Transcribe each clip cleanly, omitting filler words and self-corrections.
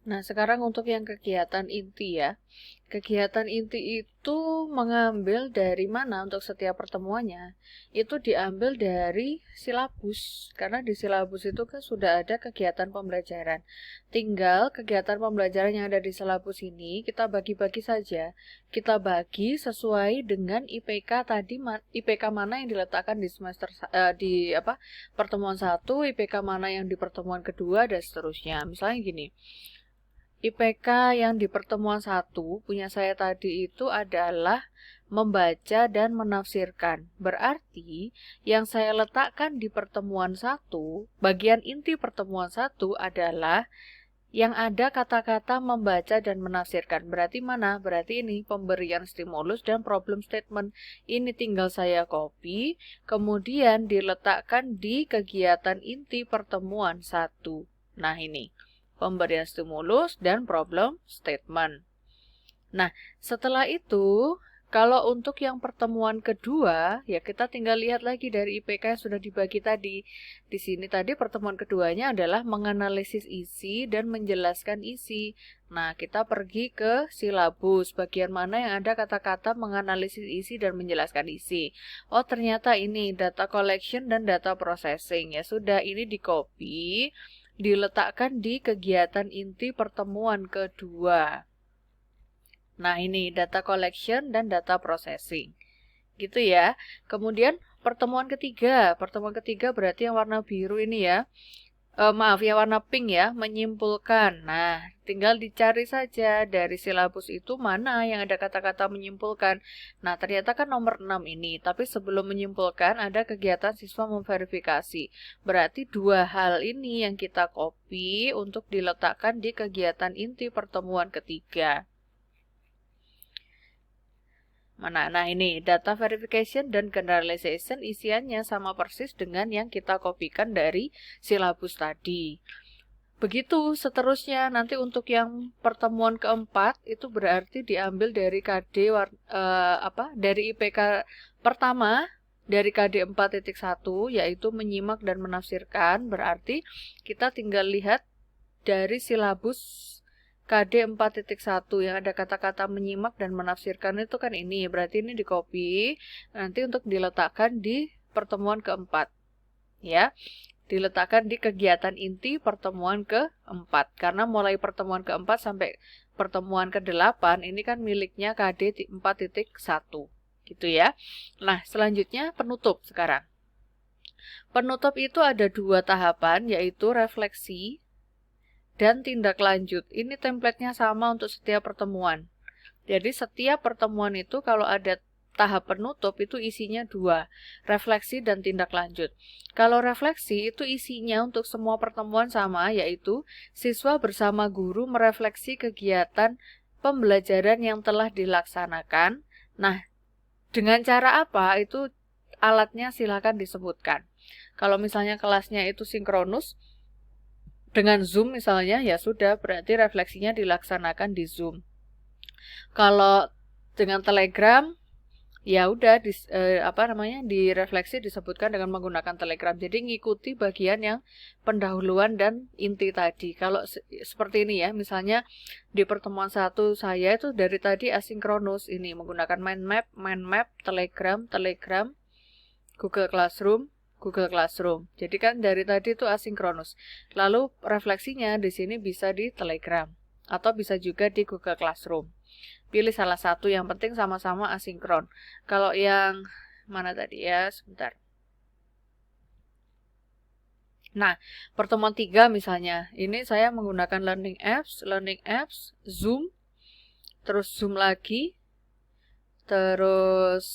Nah, sekarang untuk yang kegiatan inti ya. Kegiatan inti itu mengambil dari mana untuk setiap pertemuannya? Itu diambil dari silabus. Karena di silabus itu kan sudah ada kegiatan pembelajaran. Tinggal kegiatan pembelajaran yang ada di silabus ini kita bagi-bagi saja. Kita bagi sesuai dengan IPK tadi, IPK mana yang diletakkan di di apa pertemuan 1, IPK mana yang di pertemuan kedua dan seterusnya. Misalnya gini. IPK yang di pertemuan 1 punya saya tadi itu adalah membaca dan menafsirkan. Berarti yang saya letakkan di pertemuan 1, bagian inti pertemuan 1 adalah yang ada kata-kata membaca dan menafsirkan. Berarti mana? Berarti ini pemberian stimulus dan problem statement. Ini tinggal saya copy, kemudian diletakkan di kegiatan inti pertemuan 1. Nah ini pemberian stimulus dan problem statement. Nah, setelah itu, kalau untuk yang pertemuan kedua, ya kita tinggal lihat lagi dari IPK yang sudah dibagi tadi. Di sini tadi pertemuan keduanya adalah menganalisis isi dan menjelaskan isi. Nah, kita pergi ke silabus, bagian mana yang ada kata-kata menganalisis isi dan menjelaskan isi. Oh, ternyata ini data collection dan data processing. Ya sudah, ini di copy, diletakkan di kegiatan inti pertemuan kedua. Nah, ini data collection dan data processing. Gitu ya. Kemudian pertemuan ketiga berarti yang warna biru ini ya. Maaf ya, warna pink ya, menyimpulkan. Nah, tinggal dicari saja dari silabus itu mana yang ada kata-kata menyimpulkan. Nah, ternyata kan nomor 6 ini, tapi sebelum menyimpulkan ada kegiatan siswa memverifikasi. Berarti dua hal ini yang kita copy untuk diletakkan di kegiatan inti pertemuan ketiga. Mana? Nah, ini data verification dan generalization isiannya sama persis dengan yang kita kopikan dari silabus tadi. Begitu seterusnya, nanti untuk yang pertemuan keempat itu berarti diambil dari dari IPK pertama dari KD 4.1 yaitu menyimak dan menafsirkan. Berarti kita tinggal lihat dari silabus KD 4.1 yang ada kata-kata menyimak dan menafsirkan itu kan ini. Berarti ini di copy nanti untuk diletakkan di pertemuan keempat. Ya, diletakkan di kegiatan inti pertemuan keempat. Karena mulai pertemuan keempat sampai pertemuan ke-8 ini kan miliknya KD 4.1. Gitu ya. Nah, selanjutnya penutup sekarang. Penutup itu ada dua tahapan, yaitu refleksi dan tindak lanjut. Ini template-nya sama untuk setiap pertemuan. Jadi setiap pertemuan itu kalau ada tahap penutup itu isinya dua, refleksi dan tindak lanjut. Kalau refleksi itu isinya untuk semua pertemuan sama, yaitu siswa bersama guru merefleksi kegiatan pembelajaran yang telah dilaksanakan. Nah, dengan cara apa itu alatnya silakan disebutkan. Kalau misalnya kelasnya itu sinkronus, dengan Zoom misalnya, ya sudah, berarti refleksinya dilaksanakan di Zoom. Kalau dengan Telegram, ya udah direfleksi disebutkan dengan menggunakan Telegram. Jadi ngikuti bagian yang pendahuluan dan inti tadi. Kalau seperti ini ya, misalnya di pertemuan 1 saya itu dari tadi asinkronus ini menggunakan mind map, Telegram, Google Classroom. Jadi kan dari tadi itu asinkronus. Lalu refleksinya di sini bisa di Telegram atau bisa juga di Google Classroom. Pilih salah satu, yang penting sama-sama asinkron. Kalau yang mana tadi ya, sebentar. Nah, pertemuan 3 misalnya. Ini saya menggunakan learning apps, Zoom, terus Zoom lagi. Terus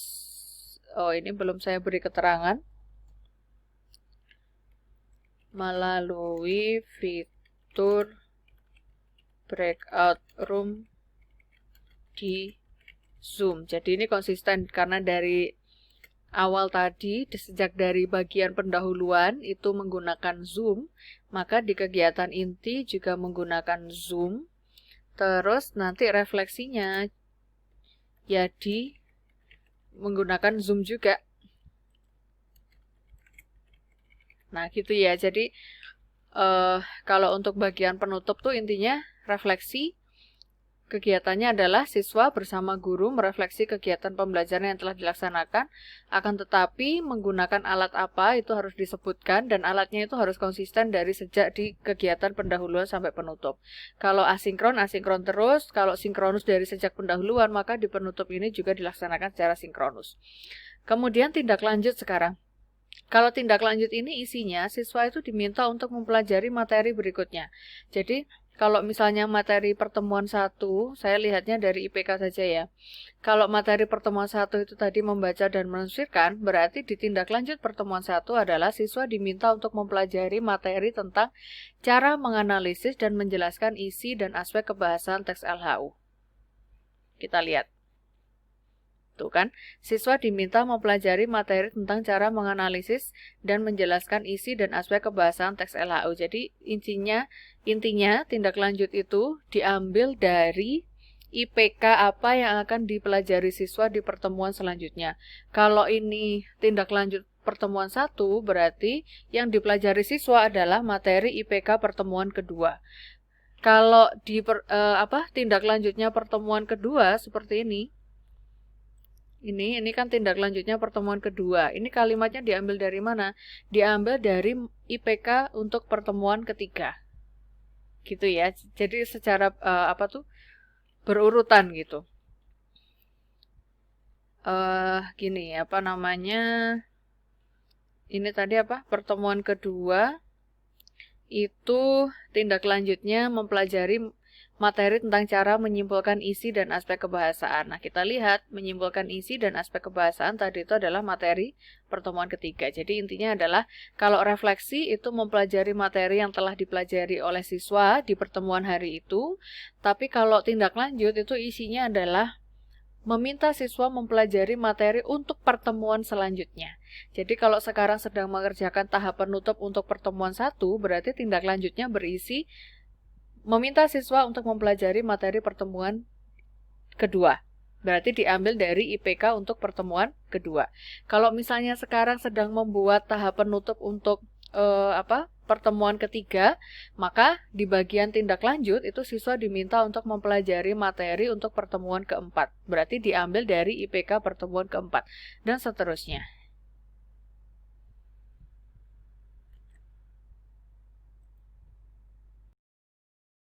ini belum saya beri keterangan. Melalui fitur breakout room di Zoom. Jadi ini konsisten karena dari awal tadi, sejak dari bagian pendahuluan itu menggunakan Zoom, maka di kegiatan inti juga menggunakan Zoom. Terus nanti refleksinya ya menggunakan Zoom juga. Nah, gitu ya. Jadi kalau untuk bagian penutup tuh intinya refleksi. Kegiatannya adalah siswa bersama guru merefleksi kegiatan pembelajaran yang telah dilaksanakan, akan tetapi menggunakan alat apa itu harus disebutkan dan alatnya itu harus konsisten dari sejak di kegiatan pendahuluan sampai penutup. Kalau asinkron terus, kalau sinkronus dari sejak pendahuluan, maka di penutup ini juga dilaksanakan secara sinkronus. Kemudian tindak lanjut sekarang. Kalau tindak lanjut ini isinya siswa itu diminta untuk mempelajari materi berikutnya. Jadi kalau misalnya materi pertemuan 1, saya lihatnya dari IPK saja ya. Kalau materi pertemuan 1 itu tadi membaca dan menafsirkan, berarti di tindak lanjut pertemuan 1 adalah siswa diminta untuk mempelajari materi tentang cara menganalisis dan menjelaskan isi dan aspek kebahasan teks LHU. Kita lihat. Tuh kan, siswa diminta mempelajari materi tentang cara menganalisis dan menjelaskan isi dan aspek kebahasan teks LHU. Jadi intinya tindak lanjut itu diambil dari IPK apa yang akan dipelajari siswa di pertemuan selanjutnya. Kalau ini tindak lanjut pertemuan 1, berarti yang dipelajari siswa adalah materi IPK pertemuan kedua. Kalau di tindak lanjutnya pertemuan kedua seperti ini. Ini kan tindak lanjutnya pertemuan kedua. Ini kalimatnya diambil dari mana? Diambil dari IPK untuk pertemuan ketiga. Gitu ya. Jadi secara berurutan gitu. Gini, ini tadi pertemuan kedua itu tindak lanjutnya mempelajari materi tentang cara menyimpulkan isi dan aspek kebahasaan. Nah, kita lihat menyimpulkan isi dan aspek kebahasaan tadi itu adalah materi pertemuan ketiga. Jadi intinya adalah kalau refleksi itu mempelajari materi yang telah dipelajari oleh siswa di pertemuan hari itu. Tapi kalau tindak lanjut itu isinya adalah meminta siswa mempelajari materi untuk pertemuan selanjutnya. Jadi kalau sekarang sedang mengerjakan tahap penutup untuk pertemuan 1, berarti tindak lanjutnya berisi meminta siswa untuk mempelajari materi pertemuan kedua. Berarti diambil dari IPK untuk pertemuan kedua. Kalau misalnya sekarang sedang membuat tahap penutup untuk pertemuan ketiga, maka di bagian tindak lanjut itu siswa diminta untuk mempelajari materi untuk pertemuan keempat. Berarti diambil dari IPK pertemuan keempat dan seterusnya.